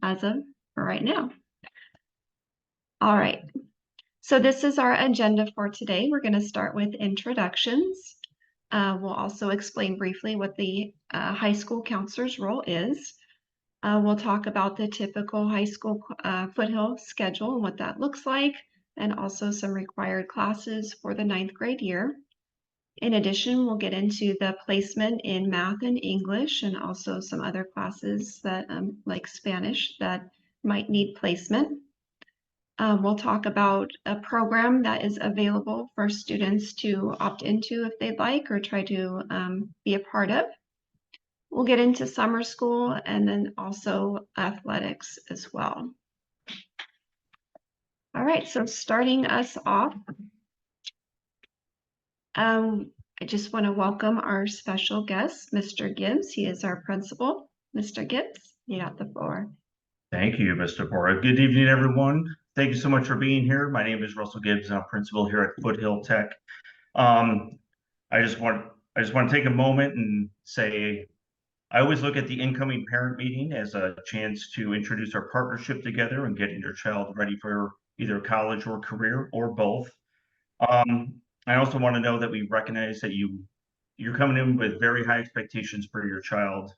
as of right now. All right. So this is our agenda for today. We're going to start with introductions. We'll also explain briefly what the high school counselor's role is. We'll talk about the typical high school Foothill schedule and what that looks like, and also some required classes for the 9th grade year. In addition, we'll get into the placement in math and English, and also some other classes that like Spanish that might need placement. We'll talk about a program that is available for students to opt into if they'd like, or try to be a part of. We'll get into summer school and then also athletics as well. All right, so starting us off, I just want to welcome our special guest, Mr. Gibbs. He is our principal. Mr. Gibbs, you got the floor. Thank you, Mr. Bora. Good evening, everyone. Thank you so much for being here. My name is Russell Gibbs, and I'm principal here at Foothill Tech. I just want to take a moment and say I always look at the incoming parent meeting as a chance to introduce our partnership together and getting your child ready for either college or career or both. I also want to know that we recognize that you're coming in with very high expectations for your child,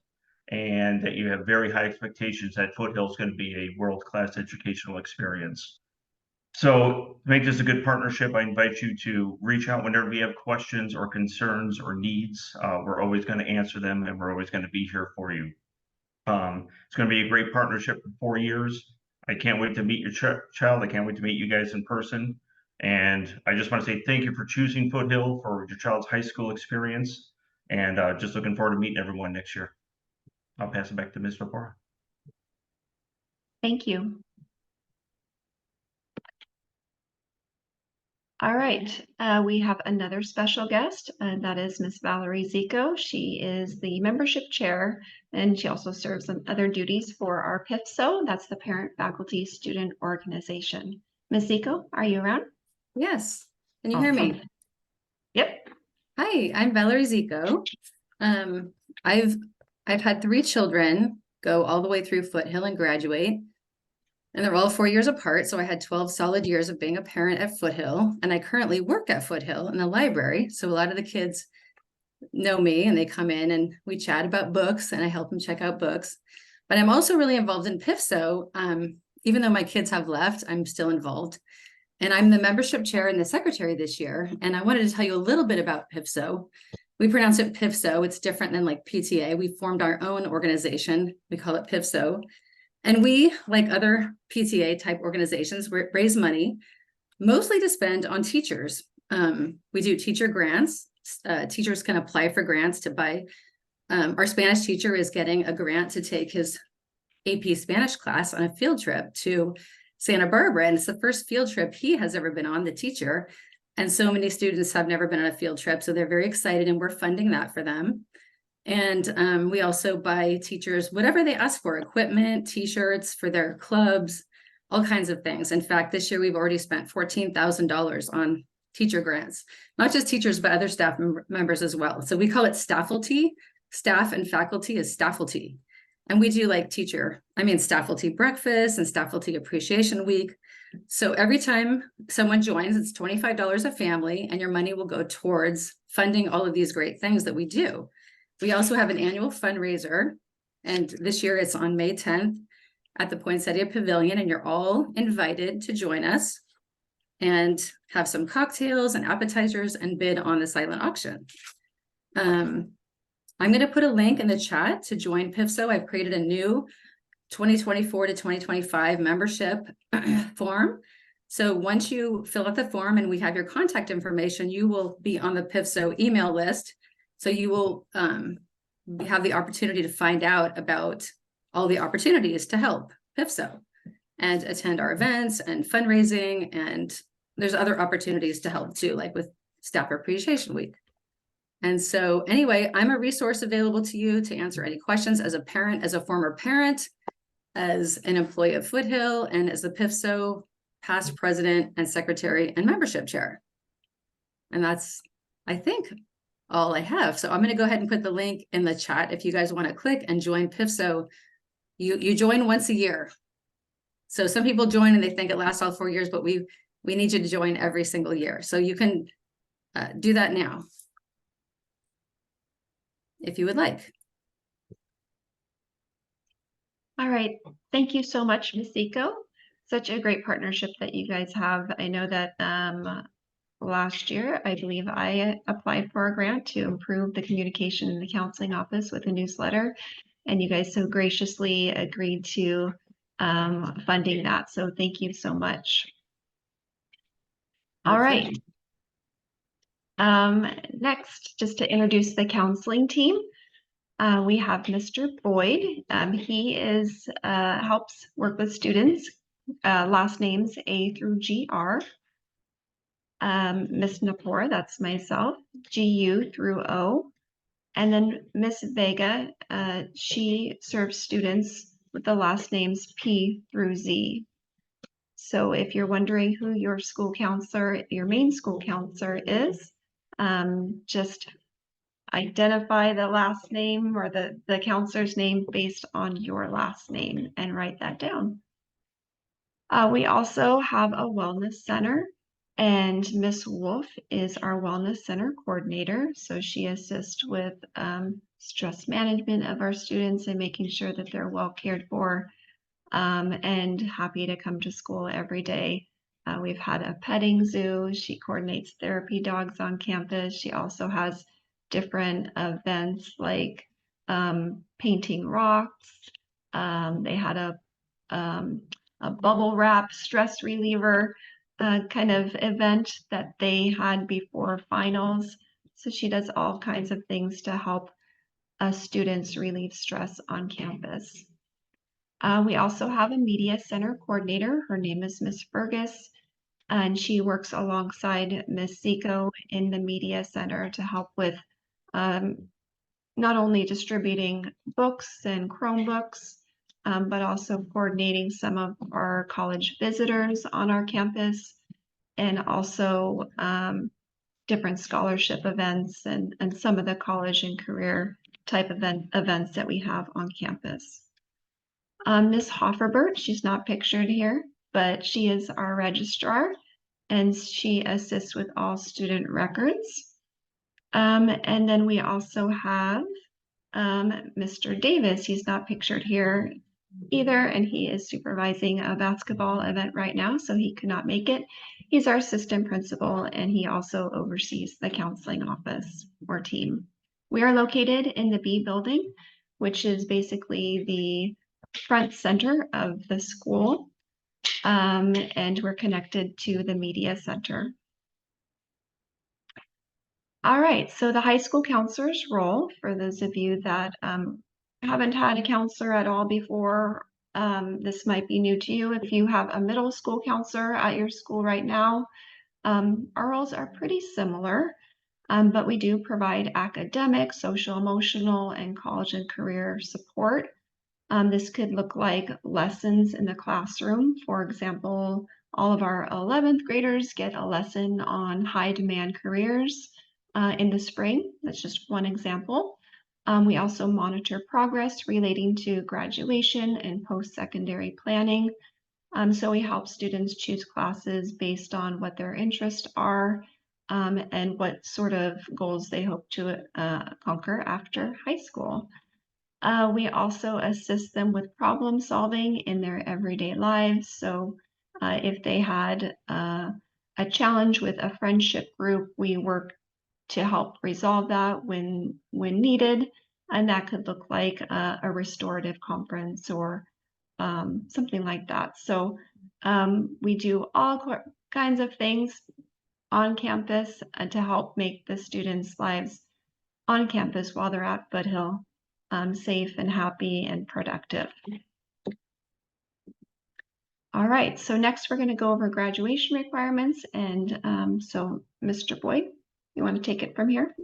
and that you have very high expectations that Foothill is going to be a world-class educational experience. So to make this a good partnership, I invite you to reach out whenever you have questions or concerns or needs. We're always going to answer them, and we're always going to be here for you. It's going to be a great partnership for 4 years. I can't wait to meet your child. I can't wait to meet you guys in person. And I just want to say thank you for choosing Foothill for your child's high school experience. And just looking forward to meeting everyone next year. I'll pass it back to Ms. Vapora. Thank you. All right, we have another special guest, and that is Ms. Valerie Zico. She is the membership chair, and she also serves on other duties for our PFSO. That's the Parent Faculty Student Organization. Ms. Zico, are you around? Yes. Can you hear me? Yep. Hi, I'm Valerie Zico. I've had 3 children go all the way through Foothill and graduate, and they're all 4 years apart. So I had 12 solid years of being a parent at Foothill, and I currently work at Foothill in the library. So a lot of the kids know me, and they come in and we chat about books, and I help them check out books. But I'm also really involved in PFSO. Even though my kids have left, I'm still involved. And I'm the membership chair and the secretary this year. And I wanted to tell you a little bit about PFSO. We pronounce it PFSO. It's different than like PTA. We formed our own organization. We call it PFSO. And we, like other PTA type organizations, raise money, mostly to spend on teachers. We do teacher grants. Teachers can apply for grants to buy. Our Spanish teacher is getting a grant to take his AP Spanish class on a field trip to Santa Barbara. And it's the first field trip he has ever been on, the teacher. And so many students have never been on a field trip. So they're very excited, and we're funding that for them. And we also buy teachers whatever they ask for: equipment, t-shirts for their clubs, all kinds of things. In fact, this year we've already spent $14,000 on teacher grants, not just teachers, but other staff members as well. So we call it staffalty. Staff and faculty is staffalty. And we do like staffalty breakfast and staffalty appreciation week. So every time someone joins, it's $25 a family, and your money will go towards funding all of these great things that we do. We also have an annual fundraiser, and this year it's on May 10th at the Poinsettia Pavilion, and you're all invited to join us and have some cocktails and appetizers and bid on the silent auction. I'm going to put a link in the chat to join PFSO. I've created a new 2024 to 2025 membership form. So once you fill out the form and we have your contact information, you will be on the PFSO email list. So you will have the opportunity to find out about all the opportunities to help PFSO and attend our events and fundraising. And there's other opportunities to help too, like with Staff Appreciation Week. And so anyway, I'm a resource available to you to answer any questions as a parent, as a former parent, as an employee of Foothill, and as the PFSO past president and secretary and membership chair. And that's, I think, all I have. So I'm going to go ahead and put the link in the chat. If you guys want to click and join PFSO, You join once a year. So some people join and they think it lasts all 4 years, but we need you to join every single year. So you can do that now if you would like. All right. Thank you so much, Ms. Eco. Such a great partnership that you guys have. I know that last year, I believe I applied for a grant to improve the communication in the counseling office with a newsletter, and you guys so graciously agreed to funding that. So thank you so much. All right. Next, just to introduce the counseling team, we have Mr. Boyd. He helps work with students, last names A through GR. Miss Napor, that's myself, GU through O. And then Miss Vega, she serves students with the last names P through Z. So if you're wondering who your school counselor, your main school counselor is, just identify the last name or the counselor's name based on your last name and write that down. We also have a wellness center, and Miss Wolf is our wellness center coordinator. So she assists with stress management of our students and making sure that they're well cared for and happy to come to school every day. We've had a petting zoo. She coordinates therapy dogs on campus. She also has different events like painting rocks. They had a bubble wrap stress reliever kind of event that they had before finals. So she does all kinds of things to help students relieve stress on campus. We also have a media center coordinator. Her name is Miss Fergus, and she works alongside Miss Zico in the media center to help with not only distributing books and Chromebooks, but also coordinating some of our college visitors on our campus, and also different scholarship events and some of the college and career type events that we have on campus. Ms. Hofferbert, she's not pictured here, but she is our registrar, and she assists with all student records. And then we also have Mr. Davis. He's not pictured here either, and he is supervising a basketball event right now, so he could not make it. He's our assistant principal, and he also oversees the counseling office or team. We are located in the B building, which is basically the front center of the school, and we're connected to the media center. All right, so the high school counselor's role, for those of you that haven't had a counselor at all before, this might be new to you. If you have a middle school counselor at your school right now, our roles are pretty similar, but we do provide academic, social, emotional, and college and career support. This could look like lessons in the classroom. For example, all of our 11th graders get a lesson on high demand careers in the spring. That's just one example. We also monitor progress relating to graduation and post-secondary planning. So we help students choose classes based on what their interests are and what sort of goals they hope to conquer after high school. We also assist them with problem solving in their everyday lives. So if they had a challenge with a friendship group, we work to help resolve that when needed. And that could look like a restorative conference or something like that. So we do all kinds of things on campus to help make the students' lives on campus while they're at Foothill safe and happy and productive. All right, so next we're going to go over graduation requirements. And so Mr. Boyd, you want to take it from here?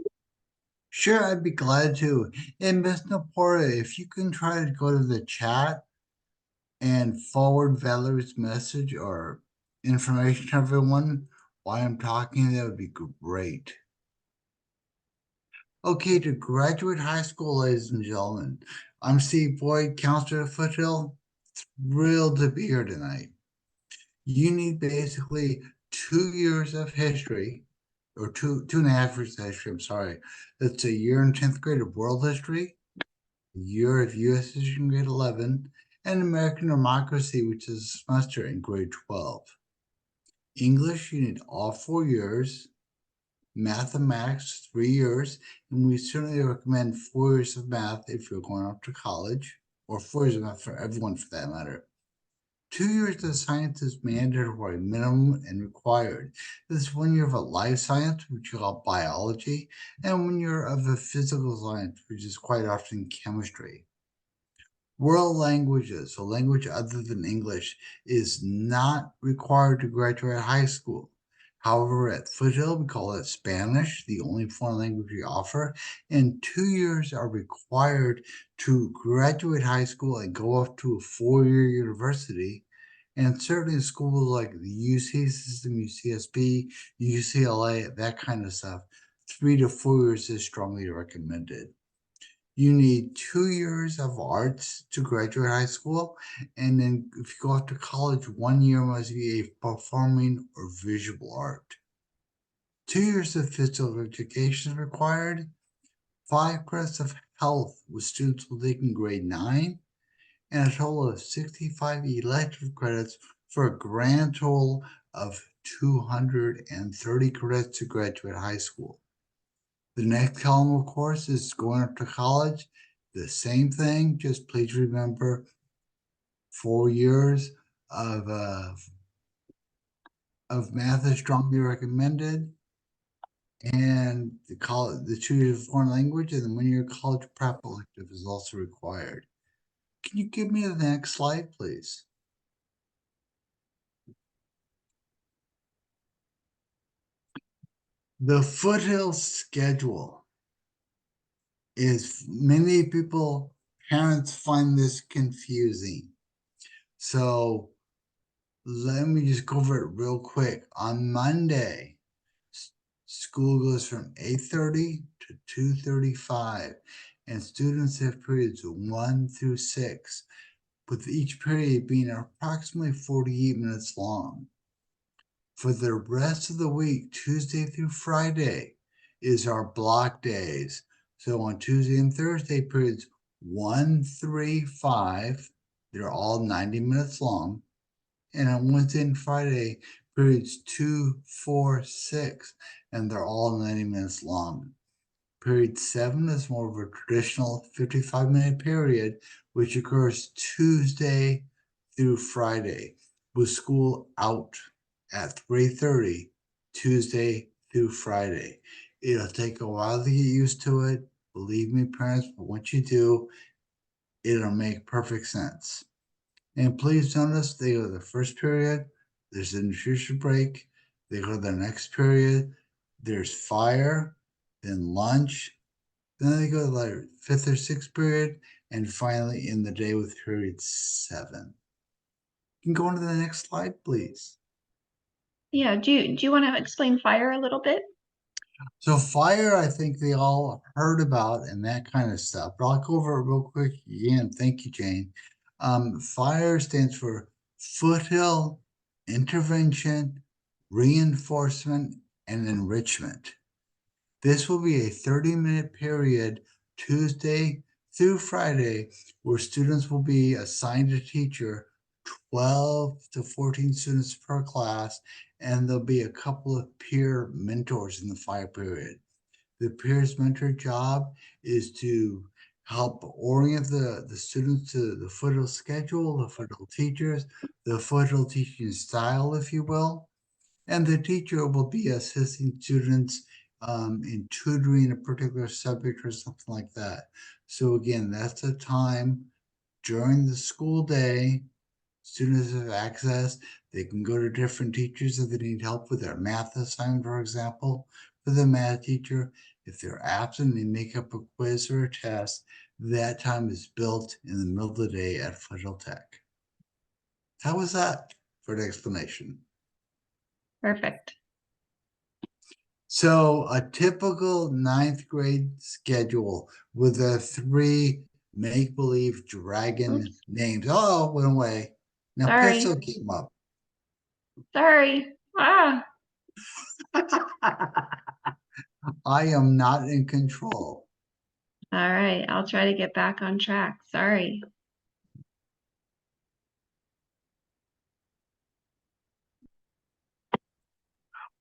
Sure, I'd be glad to. And Ms. Napora, if you can try to go to the chat and forward Valerie's message or information to everyone while I'm talking, that would be great. Okay, to graduate high school, ladies and gentlemen, I'm Steve Boyd, counselor at Foothill. Thrilled to be here tonight. You need basically 2 years of history, or two and a half years of history, I'm sorry. That's a year in 10th grade of world history, a year of US history in grade 11, and American democracy, which is a semester in grade 12. English, you need all 4 years. Mathematics, 3 years, and we certainly recommend 4 years of math if you're going off to college, or 4 years of math for everyone for that matter. 2 years of science is mandatory, minimum, and required. This is 1 year of a life science, which you call biology, and 1 year of a physical science, which is quite often chemistry. World languages, a language other than English, is not required to graduate high school. However, at Foothill, we call it Spanish, the only foreign language we offer, and 2 years are required to graduate high school and go off to a 4-year university. And certainly schools like the UC system, UCSB, UCLA, that kind of stuff, 3 to 4 years is strongly recommended. You need 2 years of arts to graduate high school, and then if you go off to college, 1 year must be a performing or visual art. 2 years of physical education is required. 5 credits of health with students will take in grade 9, and a total of 65 elective credits for a grand total of 230 credits to graduate high school. The next column, of course, is going up to college. The same thing, just please remember 4 years of math is strongly recommended, and the 2 years of foreign language, and the 1 year college prep elective is also required. Can you give me the next slide, please? The Foothill schedule is many people, parents find this confusing. So let me just go over it real quick. On Monday, school goes from 8:30 to 2:35, and students have periods 1 through 6, with each period being approximately 48 minutes long. For the rest of the week, Tuesday through Friday, is our block days. So on Tuesday and Thursday, periods 1, 3, 5, they're all 90 minutes long. And on Wednesday and Friday, periods 2, 4, 6, and they're all 90 minutes long. Period 7 is more of a traditional 55-minute period, which occurs Tuesday through Friday, with school out at 3:30, Tuesday through Friday. It'll take a while to get used to it. Believe me, parents, but once you do, it'll make perfect sense. And please notice they go to the first period, there's a nutrition break, they go to the next period, there's fire, then lunch, then they go to the 5th or 6th period, and finally in the day with period 7. You can go on to the next slide, please. Yeah, do you want to explain fire a little bit? So fire, I think they all heard about and that kind of stuff, but I'll go over it real quick again. Thank you, Jane. FIRE stands for Foothill Intervention, Reinforcement, and Enrichment. This will be a 30-minute period, Tuesday through Friday, where students will be assigned a teacher, 12 to 14 students per class, and there'll be a couple of peer mentors in the FIRE period. The peers mentor job is to help orient the students to the Foothill schedule, the Foothill teachers, the Foothill teaching style, if you will. And the teacher will be assisting students in tutoring a particular subject or something like that. So again, that's a time during the school day. Students have access. They can go to different teachers if they need help with their math assignment, for example, for the math teacher. If they're absent, they make up a quiz or a test. That time is built in the middle of the day at Foothill Tech. How was that for an explanation? Perfect. So a typical ninth grade schedule with the 3 make-believe dragon Oops, names. Oh, went away. Now sorry, Pixel came up. sorry. Ah, I am not in control. all right, I'll try to get back on track. Sorry.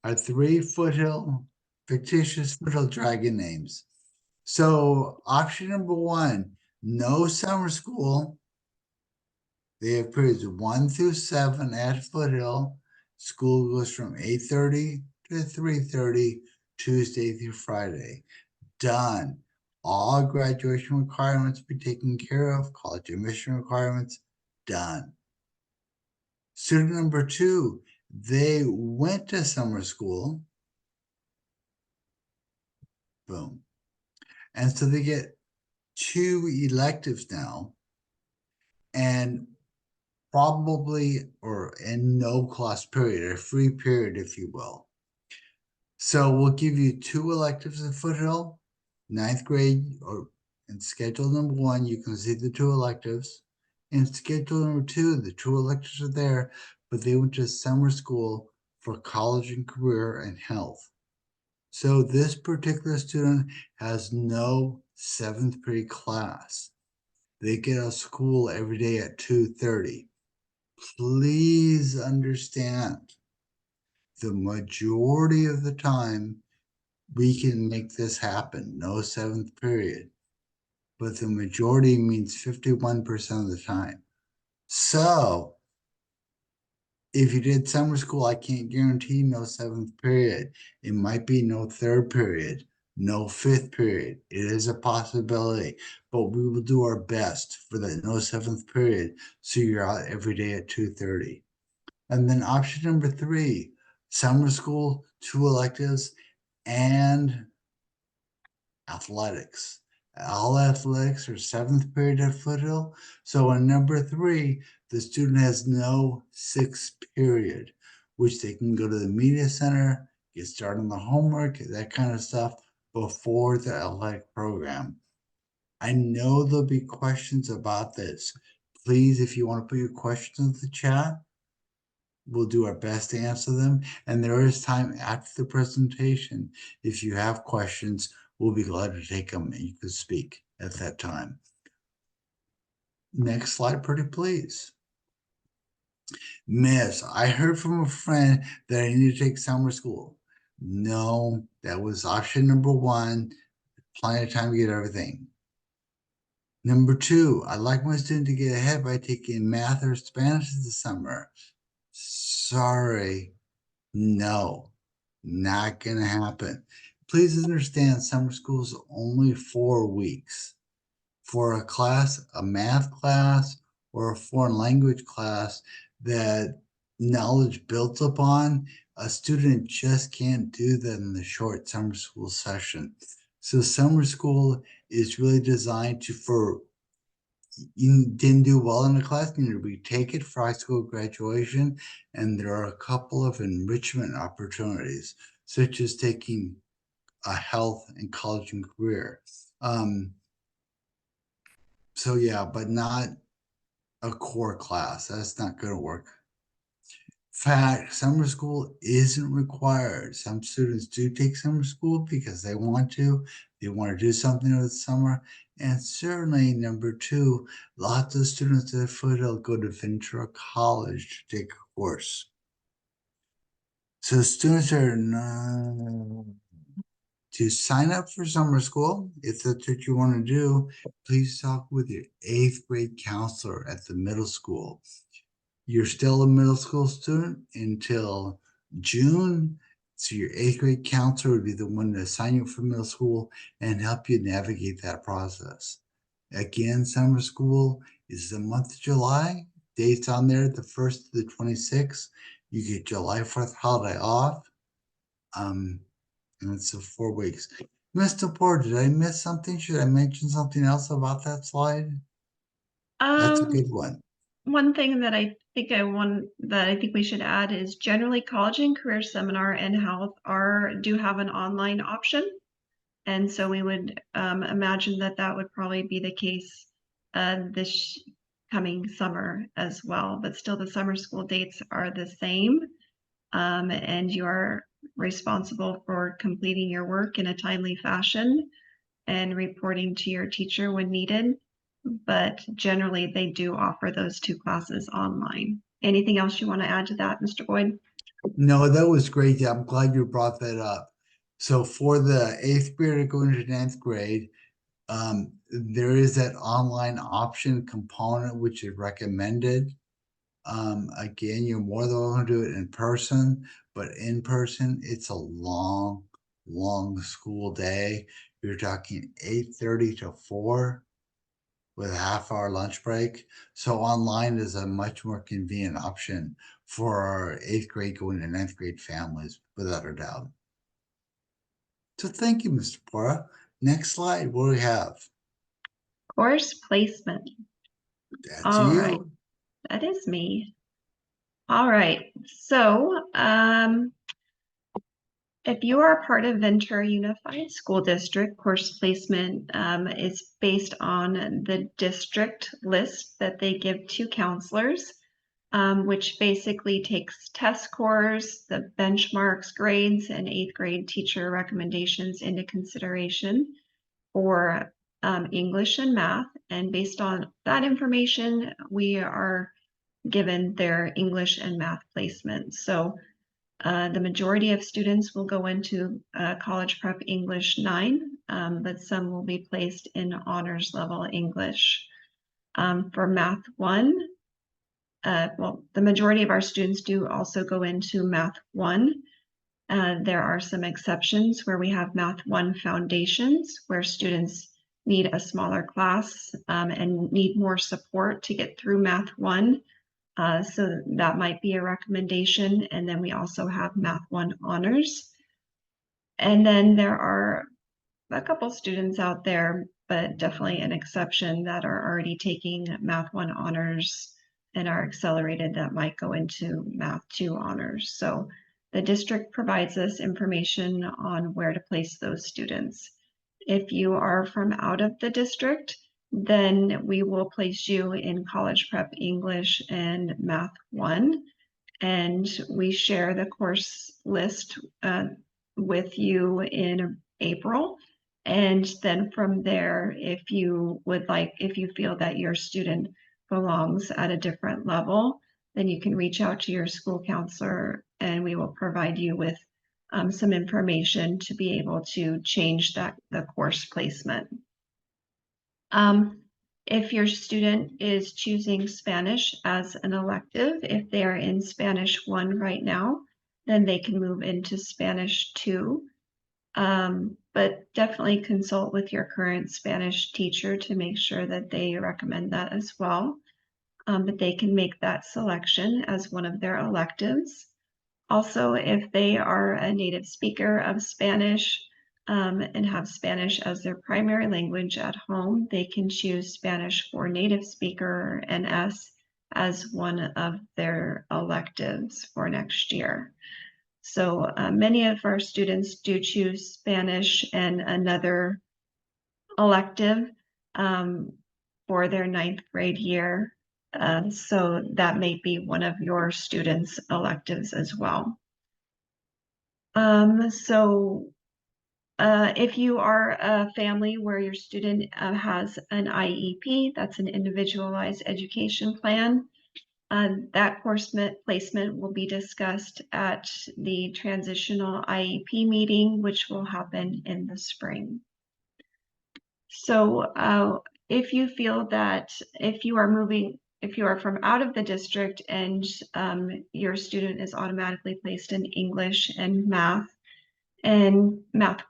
Our 3 fictitious foothill dragon names. So option number 1, no summer school. They have periods 1 through 7 at Foothill. School goes from 8:30 to 3:30, Tuesday through Friday. Done. All graduation requirements be taken care of. College admission requirements, done. Student number 2, they went to summer school. Boom. And so they get 2 electives now, and probably, or in no class period, a free period, if you will. So we'll give you 2 electives at Foothill, ninth grade, or in schedule number 1, you can see the 2 electives. In schedule number 2, the 2 electives are there, but they went to summer school for college and career and health. So this particular student has no 7th period class. They get out of school every day at 2:30. Please understand, the majority of the time, we can make this happen, no 7th period. But the majority means 51% of the time. So if you did summer school, I can't guarantee no 7th period. It might be no 3rd period, no 5th period. It is a possibility, but we will do our best for the no 7th period, so you're out every day at 2:30. And then option number 3, summer school, 2 electives, and athletics. All athletics are 7th period at Foothill. So in number 3, the student has no 6th period, which they can go to the media center, get started on the homework, that kind of stuff before the athletic program. I know there'll be questions about this. Please, if you want to put your questions in the chat, we'll do our best to answer them. And there is time after the presentation. If you have questions, we'll be glad to take them and you can speak at that time. Next slide, pretty please. Miss, I heard from a friend that I need to take summer school. No, that was option number 1. Plenty of time to get everything. Number 2, I'd like my student to get ahead by taking math or Spanish this summer. Sorry, no, not gonna happen. Please understand, summer school is only 4 weeks. For a class, a math class, or a foreign language class that knowledge built upon, a student just can't do that in the short summer school session. So summer school is really designed for you didn't do well in the class, you need to retake it for high school graduation, and there are a couple of enrichment opportunities, such as taking a health and college and career. So yeah, but not a core class. That's not going to work. Fact, summer school isn't required. Some students do take summer school because they want to do something with summer. And certainly number 2, lots of students at Foothill go to Ventura College to take a course. So students are not to sign up for summer school. If that's what you want to do, please talk with your 8th grade counselor at the middle school. You're still a middle school student until June. So your 8th grade counselor would be the one to sign you up for middle school and help you navigate that process. Again, summer school is the month of July. Dates on there, the 1st to the 26th. You get July 4th holiday off. And it's 4 weeks. Mr. Poor, did I miss something? Should I mention something else about that slide? That's a good one. one thing that I think we should add is generally college and career seminar and health do have an online option. And so we would imagine that would probably be the case this coming summer as well, but still the summer school dates are the same. And you are responsible for completing your work in a timely fashion and reporting to your teacher when needed. But generally they do offer those 2 classes online. Anything else you want to add to that, Mr. Boyd? No, that was great. I'm glad you brought that up. So for the 8th grade going to 9th grade, there is that online option component which is recommended. Again, you're more than welcome to do it in person, but in person, it's a long school day. You're talking 8:30 to 4 with a half-hour lunch break. So online is a much more convenient option for our 8th grade going to 9th grade families, without a doubt. So thank you, Mr. Pora. Next slide, what do we have? Course placement. That's All you. right. That is me. All right. So if you are part of Ventura Unified School District, course placement is based on the district list that they give to counselors, which basically takes test scores, the benchmarks, grades, and 8th grade teacher recommendations into consideration for English and math. And based on that information, we are given their English and math placement. So the majority of students will go into College Prep English 9, but some will be placed in honors level English. For Math 1, well, the majority of our students do also go into Math 1. There are some exceptions where we have Math 1 Foundations, where students need a smaller class and need more support to get through Math 1. So that might be a recommendation. And then we also have Math 1 Honors. And then there are a couple students out there, but definitely an exception, that are already taking Math 1 Honors and are accelerated that might go into Math 2 Honors. So the district provides us information on where to place those students. If you are from out of the district, then we will place you in College Prep English and Math 1, and we share the course list with you in April. And then from there, if you feel that your student belongs at a different level, then you can reach out to your school counselor and we will provide you with some information to be able to change the course placement. If your student is choosing Spanish as an elective, if they are in Spanish 1 right now, then they can move into Spanish 2. But definitely consult with your current Spanish teacher to make sure that they recommend that as well. But they can make that selection as one of their electives. Also, if they are a native speaker of Spanish and have Spanish as their primary language at home, they can choose Spanish for native speaker NS as one of their electives for next year. So many of our students do choose Spanish and another elective for their 9th grade year. So that may be one of your students' electives as well. If you are a family where your student has an IEP, that's an individualized education plan, that course placement will be discussed at the transitional IEP meeting, which will happen in the spring. So if you feel that if you are from out of the district and your student is automatically placed in English and Math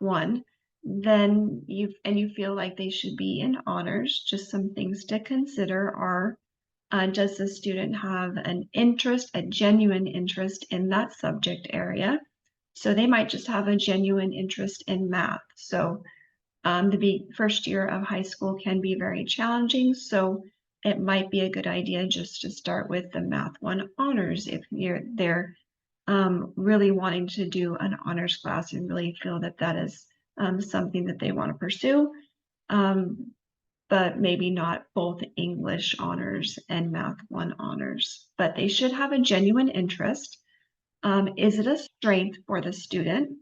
1, then you feel like they should be in honors, just some things to consider are, does the student have a genuine interest in that subject area? So they might just have a genuine interest in math. So the first year of high school can be very challenging. So it might be a good idea just to start with the Math 1 honors if they're really wanting to do an honors class and really feel that that is something that they want to pursue, but maybe not both English honors and Math 1 honors. But they should have a genuine interest. Is it a strength for the student?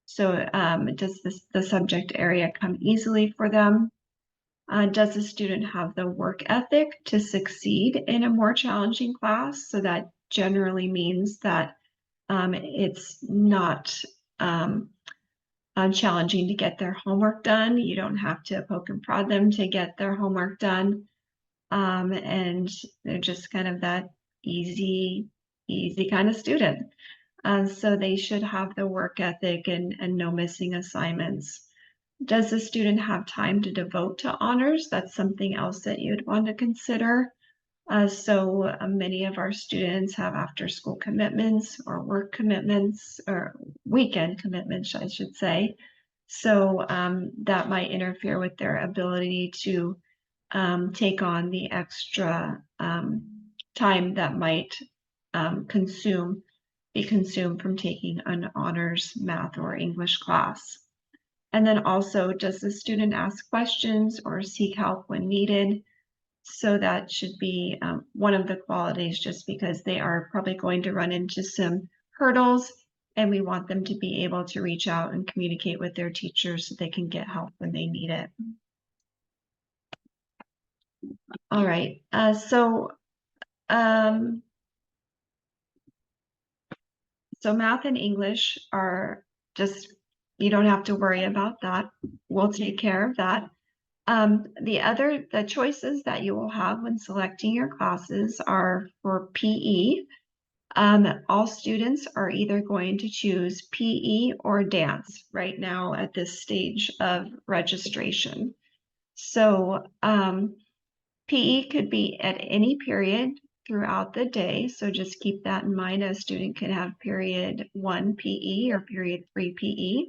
So does the subject area come easily for them? Does the student have the work ethic to succeed in a more challenging class? So that generally means that it's not challenging to get their homework done. You don't have to poke and prod them to get their homework done. And they're just kind of that easy kind of student. So they should have the work ethic and no missing assignments. Does the student have time to devote to honors? That's something else that you'd want to consider. So many of our students have after-school commitments or work commitments or weekend commitments, I should say. So that might interfere with their ability to take on the extra time that might be consumed from taking an honors math or English class. And then also, does the student ask questions or seek help when needed? So that should be one of the qualities, just because they are probably going to run into some hurdles and we want them to be able to reach out and communicate with their teachers so they can get help when they need it. All right, so math and English are just, you don't have to worry about that. We'll take care of that. The choices that you will have when selecting your classes are for PE. All students are either going to choose PE or dance right now at this stage of registration. So PE could be at any period throughout the day. So just keep that in mind. A student can have period 1 PE or period 3 PE.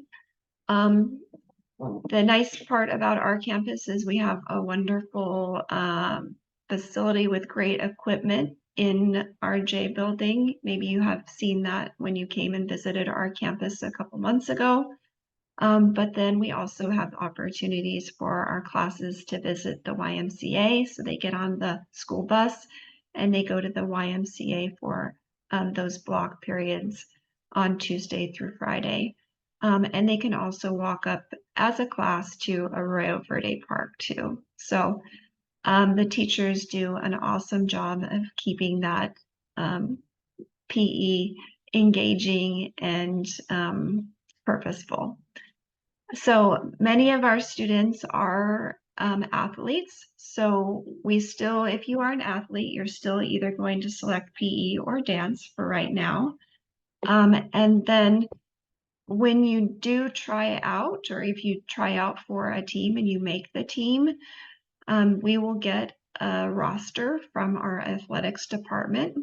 The nice part about our campus is we have a wonderful facility with great equipment in our J building. Maybe you have seen that when you came and visited our campus a couple months ago. But then we also have opportunities for our classes to visit the YMCA. So they get on the school bus and they go to the YMCA for those block periods on Tuesday through Friday. And they can also walk up as a class to Arroyo Verde Park too. So the teachers do an awesome job of keeping that PE engaging and purposeful. So many of our students are athletes. So if you are an athlete, you're still either going to select PE or dance for right now. And then when you do try out, or if you try out for a team and you make the team, we will get a roster from our athletics department,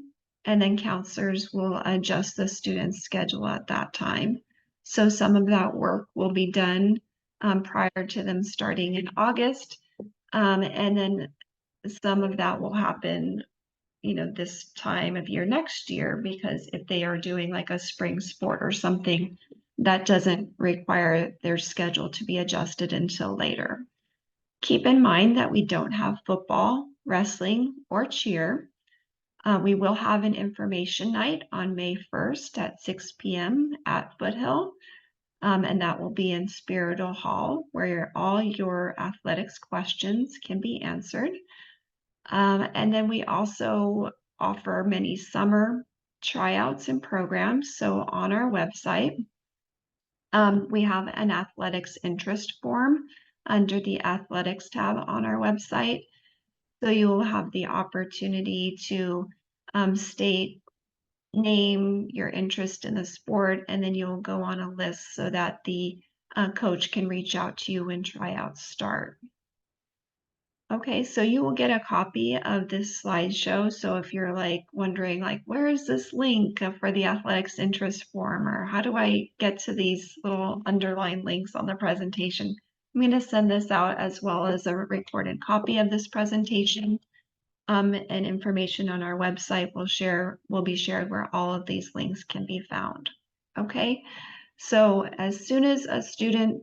and then counselors will adjust the student's schedule at that time. So some of that work will be done prior to them starting in August, and then some of that will happen this time of year next year, because if they are doing like a spring sport or something, that doesn't require their schedule to be adjusted until later. Keep in mind that we don't have football, wrestling, or cheer. We will have an information night on May 1st at 6 p.m. at Foothill, and that will be in Spiritual Hall, where all your athletics questions can be answered. And then we also offer many summer tryouts and programs. So on our website, we have an athletics interest form under the athletics tab on our website. So you will have the opportunity to name your interest in the sport, and then you'll go on a list so that the coach can reach out to you when tryouts start. Okay, so you will get a copy of this slideshow. So if you're wondering where is this link for the athletics interest form, or how do I get to these little underlined links on the presentation, I'm going to send this out as well as a recorded copy of this presentation. and information on our website will be shared where all of these links can be found. Okay, so as soon as a student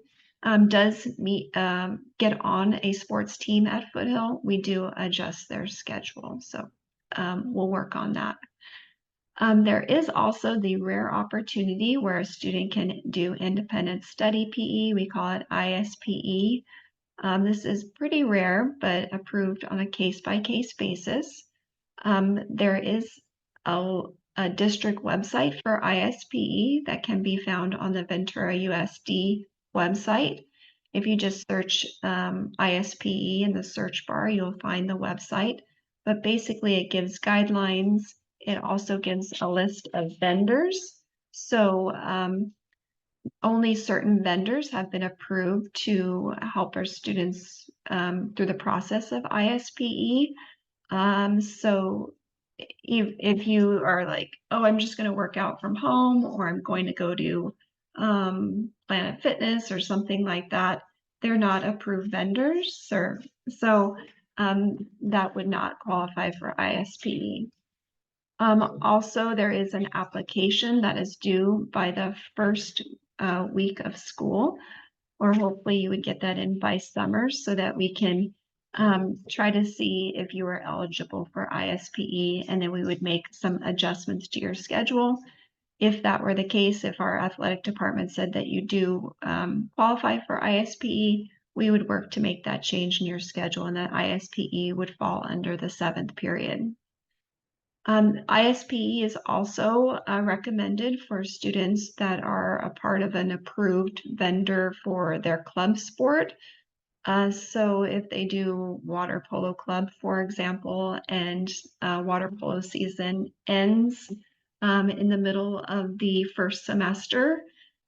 does get on a sports team at Foothill, we do adjust their schedule. So we'll work on that. There is also the rare opportunity where a student can do independent study PE. We call it ISPE. This is pretty rare, but approved on a case-by-case basis. There is a district website for ISPE that can be found on the Ventura USD website. If you just search ISPE in the search bar, you'll find the website. But basically, it gives guidelines. It also gives a list of vendors. So only certain vendors have been approved to help our students through the process of ISPE. So if you are like, oh, I'm just going to work out from home, or I'm going to go to Planet Fitness or something like that, they're not approved vendors, sir. So that would not qualify for ISPE. Also, there is an application that is due by the first week of school, or hopefully you would get that in by summer so that we can try to see if you are eligible for ISPE, and then we would make some adjustments to your schedule. If that were the case, if our athletic department said that you do qualify for ISPE, we would work to make that change in your schedule, and that ISPE would fall under the 7th period. ISPE is also recommended for students that are a part of an approved vendor for their club sport. So if they do water polo club, for example, and water polo season ends in the middle of the first semester,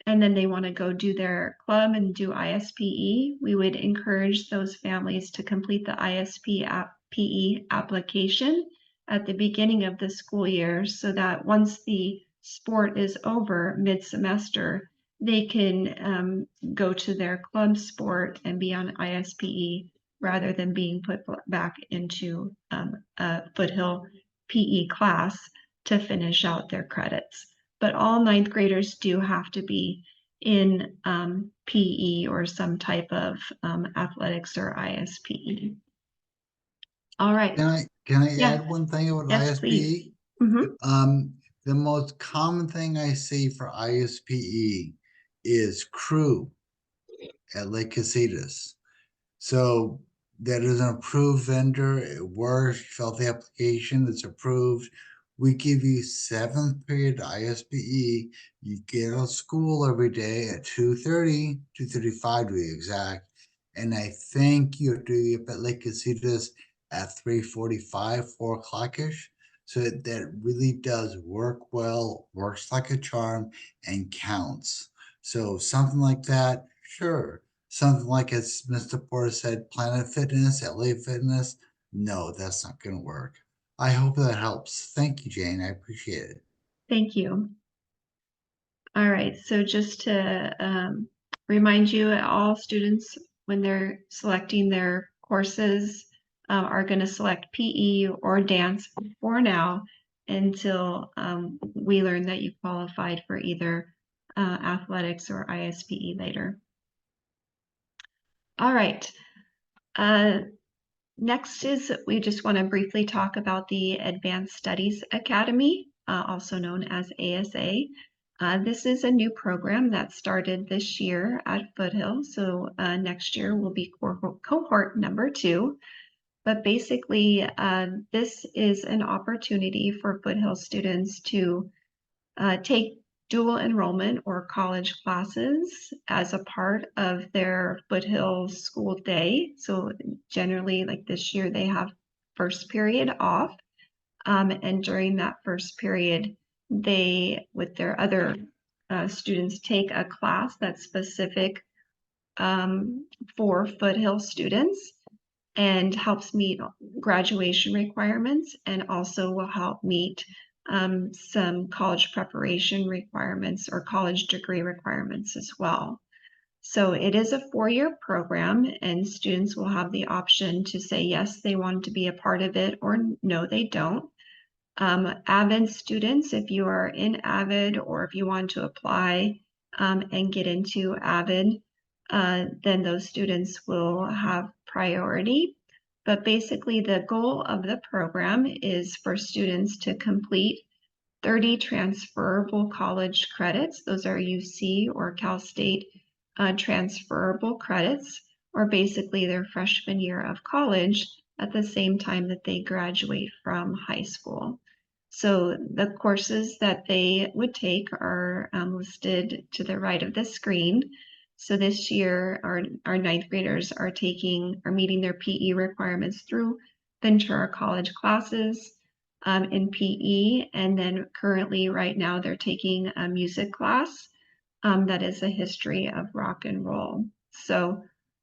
and then they want to go do their club and do ISPE, we would encourage those families to complete the ISPE application at the beginning of the school year, so that once the sport is over mid-semester, they can go to their club sport and be on ISPE rather than being put back into a Foothill PE class to finish out their credits. But all 9th graders do have to be in PE or some type of athletics or ISPE. All right. Can I Yeah. add one thing about Yes, ISPE? please. The most common thing I see for ISPE is crew at Lake Casitas. So that is an approved vendor. It works, fill out the application, it's approved. We give you 7th period ISPE. You get out of school every day at 2:30, 2:35 to be exact. And I think you're doing it at Lake Casitas at 3:45, 4 o'clock-ish. So that really does work well, works like a charm, and counts. So something like that, sure. Something like, as Mr. Porter said, Planet Fitness, LA Fitness, no, that's not going to work. I hope that helps. Thank you, Jane. I appreciate it. Thank you. All right, so just to remind you, all students, when they're selecting their courses, are going to select PE or dance for now until we learn that you qualified for either athletics or ISPE later. All right. Next is we just want to briefly talk about the Advanced Studies Academy, also known as ASA. This is a new program that started this year at Foothill. So next year will be cohort number 2. But basically, this is an opportunity for Foothill students to take dual enrollment or college classes as a part of their Foothill school day. So generally, like this year, they have first period off. And during that first period, they, with their other students, take a class that's specific for Foothill students and helps meet graduation requirements, and also will help meet some college preparation requirements or college degree requirements as well. So it is a 4-year program, and students will have the option to say yes, they want to be a part of it, or no, they don't. Avid students, if you are in Avid or if you want to apply and get into Avid, then those students will have priority. But basically, the goal of the program is for students to complete 30 transferable college credits. Those are UC or Cal State transferable credits, or basically their freshman year of college at the same time that they graduate from high school. So the courses that they would take are listed to the right of the screen. So this year, our ninth graders are meeting their PE requirements through Ventura College classes in PE, and then currently right now they're taking a music class that is a history of rock and roll. So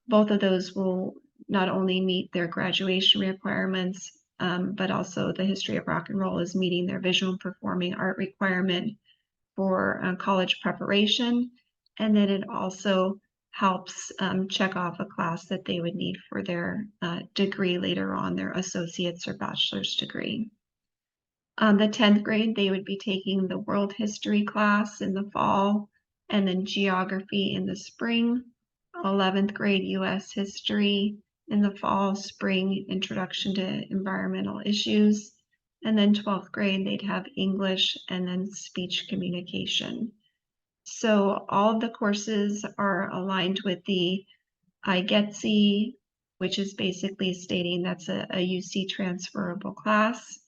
both of those will not only meet their graduation requirements, but also the history of rock and roll is meeting their visual performing art requirement for college preparation. And then it also helps check off a class that they would need for their degree later on, their associate's or bachelor's degree. The 10th grade, they would be taking the world history class in the fall, and then geography in the spring. 11th grade, US history in the fall, spring, introduction to environmental issues. And then 12th grade, they'd have English and then speech communication. So all of the courses are aligned with the IGETC, which is basically stating that's a UC transferable class.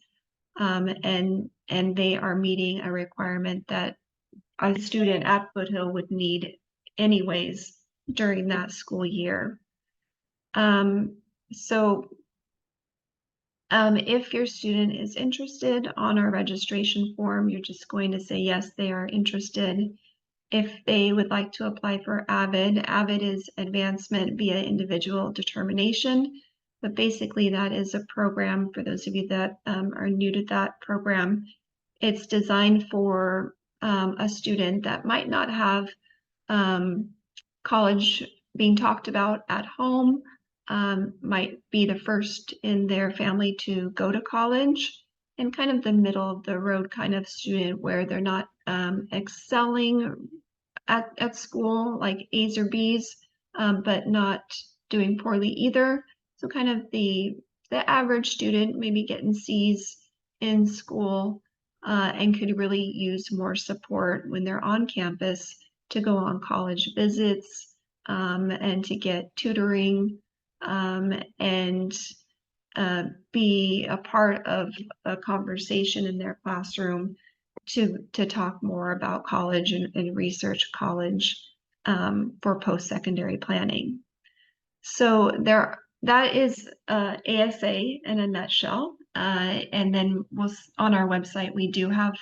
And they are meeting a requirement that a student at Foothill would need anyways during that school year. If your student is interested, on our registration form, you're just going to say yes, they are interested. If they would like to apply for AVID, AVID is advancement via individual determination. But basically, that is a program, for those of you that are new to that program, it's designed for a student that might not have college being talked about at home, might be the first in their family to go to college, and kind of the middle of the road kind of student where they're not excelling at school like A's or B's, but not doing poorly either. So kind of the average student maybe getting C's in school and could really use more support when they're on campus to go on college visits and to get tutoring and be a part of a conversation in their classroom to talk more about college and research college for post-secondary planning. So that is ASA in a nutshell. And then on our website, we do have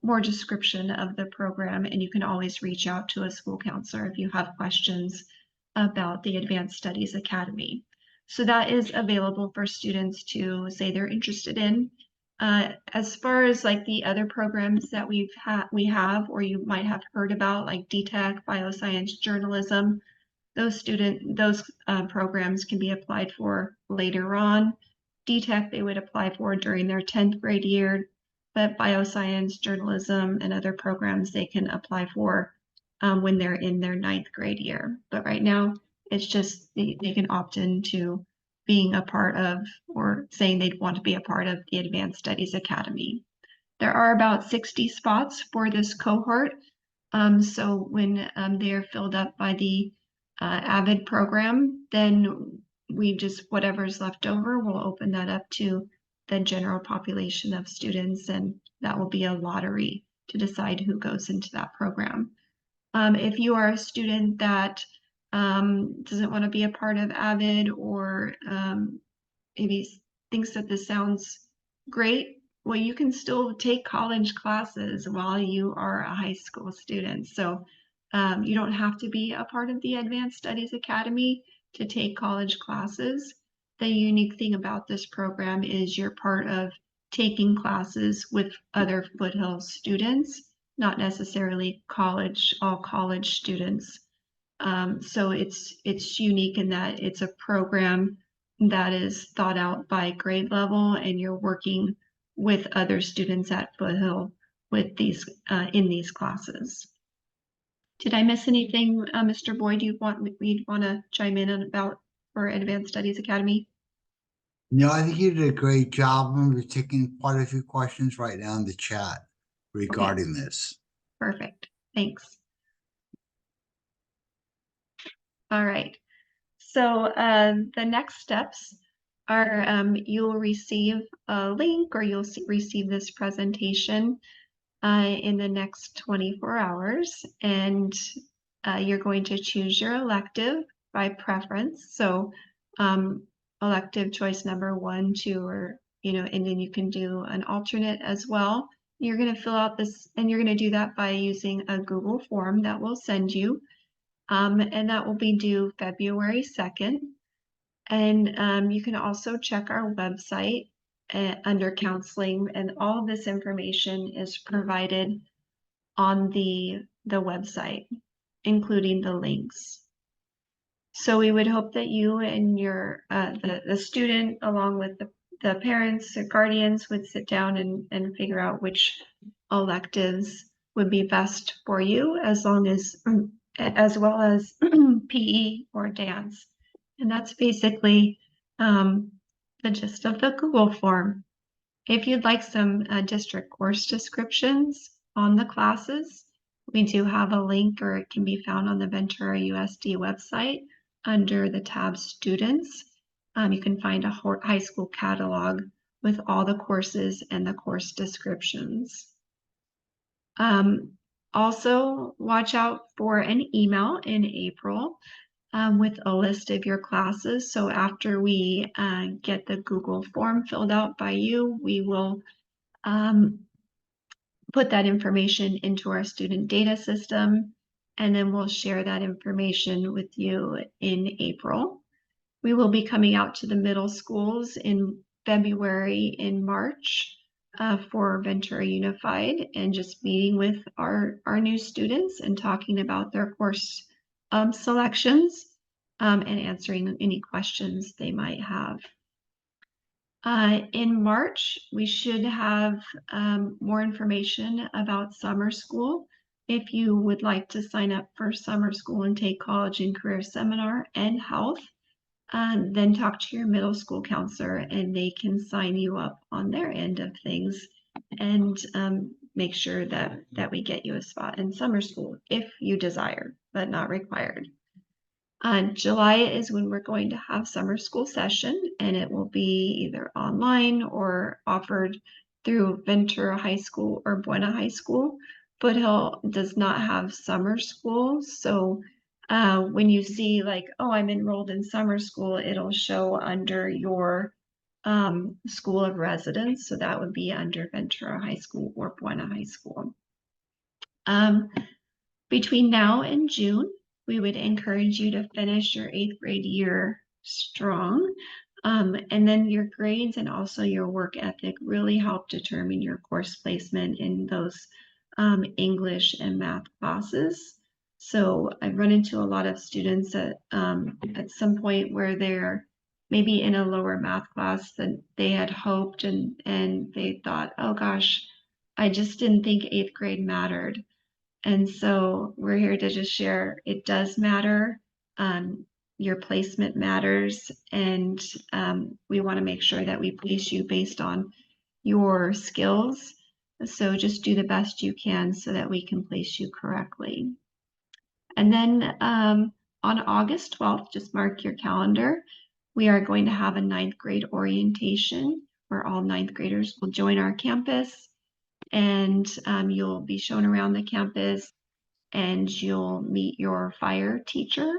more description of the program, and you can always reach out to a school counselor if you have questions about the Advanced Studies Academy. So that is available for students to say they're interested in. As far as like the other programs that we have, or you might have heard about, like DTech, bioscience, journalism, those programs can be applied for later on. DTech they would apply for during their 10th grade year, but bioscience, journalism, and other programs they can apply for when they're in their 9th grade year. But right now, it's just they can opt into being a part of, or saying they'd want to be a part of, the Advanced Studies Academy. There are about 60 spots for this cohort. So when they are filled up by the AVID program, then we just, whatever's left over, we'll open that up to the general population of students, and that will be a lottery to decide who goes into that program. If you are a student that doesn't want to be a part of AVID, or maybe thinks that this sounds great, well, you can still take college classes while you are a high school student. So you don't have to be a part of the Advanced Studies Academy to take college classes. The unique thing about this program is you're part of taking classes with other Foothill students, not necessarily all college students. So it's unique in that it's a program that is thought out by grade level, and you're working with other students at Foothill with these in these classes. Did I miss anything, Mr. Boyd? You'd want to chime in on about for Advanced Studies Academy? No, I think you did a great job. We're taking quite a few questions right now in the chat regarding this. Perfect. Thanks. All right. So the next steps are you'll receive a link, or you'll receive this presentation in the next 24 hours, and you're going to choose your elective by preference. So elective choice number 1, 2, or and then you can do an alternate as well. You're going to fill out this, and you're going to do that by using a Google form that we'll send you. And that will be due February 2nd. And you can also check our website under counseling, and all of this information is provided on the website, including the links. So we would hope that you and your the student, along with the parents or guardians, would sit down and figure out which electives would be best for you, as well as PE or dance. And that's basically the gist of the Google form. If you'd like some district course descriptions on the classes, we do have a link, or it can be found on the Ventura USD website under the tab Students. You can find a high school catalog with all the courses and the course descriptions. Also, watch out for an email in April with a list of your classes. So after we get the Google form filled out by you, we will put that information into our student data system, and then we'll share that information with you in April. We will be coming out to the middle schools in February and March for Ventura Unified, and just meeting with our new students and talking about their course selections and answering any questions they might have. In March, we should have more information about summer school. If you would like to sign up for summer school and take college and career seminar and health, then talk to your middle school counselor, and they can sign you up on their end of things and make sure that we get you a spot in summer school if you desire, but not required. July is when we're going to have summer school session, and it will be either online or offered through Ventura High School or Buena High School. Foothill does not have summer school, so when you see like, oh, I'm enrolled in summer school, it'll show under your school of residence. So that would be under Ventura High School or Buena High School. Between now and June, we would encourage you to finish your 8th grade year strong. And then your grades and also your work ethic really help determine your course placement in those English and math classes. So I've run into a lot of students at some point where they're maybe in a lower math class than they had hoped, and they thought, oh gosh, I just didn't think 8th grade mattered. And so we're here to just share it does matter. Your placement matters, and we want to make sure that we place you based on your skills. So just do the best you can so that we can place you correctly. And then on August 12th, just mark your calendar, we are going to have a 9th grade orientation where all 9th graders will join our campus, and you'll be shown around the campus, and you'll meet your fire teacher,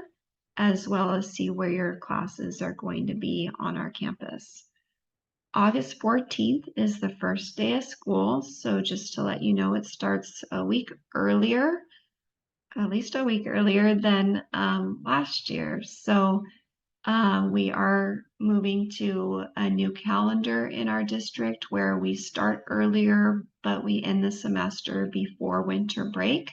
as well as see where your classes are going to be on our campus. August 14th is the first day of school, so just to let you know, it starts a week earlier, at least a week earlier than last year. So we are moving to a new calendar in our district where we start earlier, but we end the semester before winter break.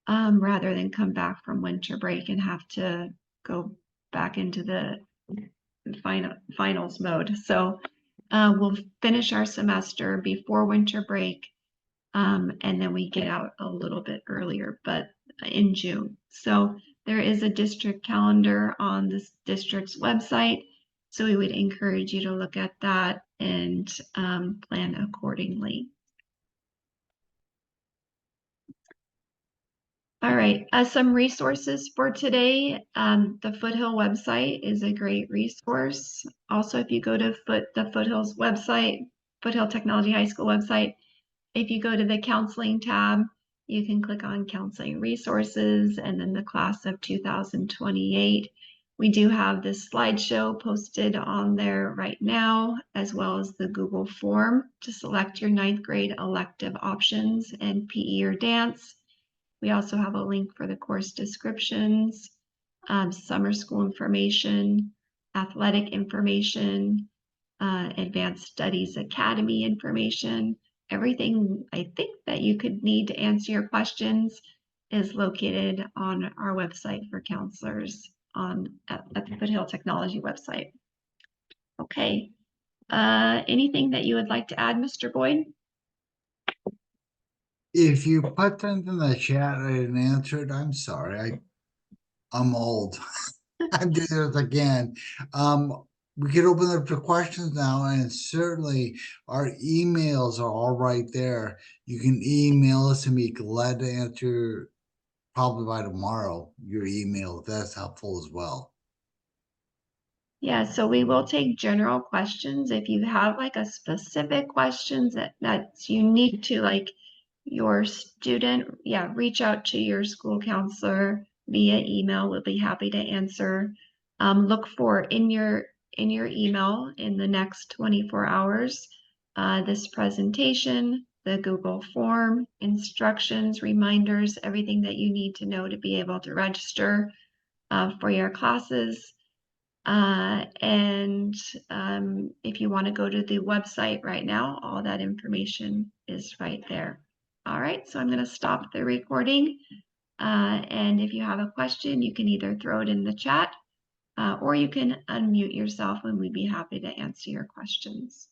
rather than come back from winter break and have to go back into the finals mode. So we'll finish our semester before winter break, and then we get out a little bit earlier, but in June. So there is a district calendar on this district's website. So we would encourage you to look at that and plan accordingly. All right, some resources for today. The Foothill website is a great resource. Also, if you go to the Foothill's website, Foothill Technology High School website, if you go to the counseling tab, you can click on counseling resources and then the class of 2028. We do have this slideshow posted on there right now, as well as the Google form to select your 9th grade elective options and PE or dance. We also have a link for the course descriptions, summer school information, athletic information, Advanced Studies Academy information. Everything I think that you could need to answer your questions is located on our website for counselors at the Foothill Technology website. Okay. Anything that you would like to add, Mr. Boyd? If you put something in the chat I didn't answer it, I'm sorry. I'm old. I'm doing this again. We could open up to questions now, and certainly our emails are all right there. You can email us and be glad to answer probably by tomorrow your email if that's helpful as well. Yeah, so we will take general questions. If you have like a specific questions that's unique to like your student, yeah, reach out to your school counselor via email. We'll be happy to answer. Look for in your email in the next 24 hours, this presentation, the Google form, instructions, reminders, everything that you need to know to be able to register for your classes. If you want to go to the website right now, all that information is right there. All right, so I'm going to stop the recording. And if you have a question, you can either throw it in the chat or you can unmute yourself and we'd be happy to answer your questions.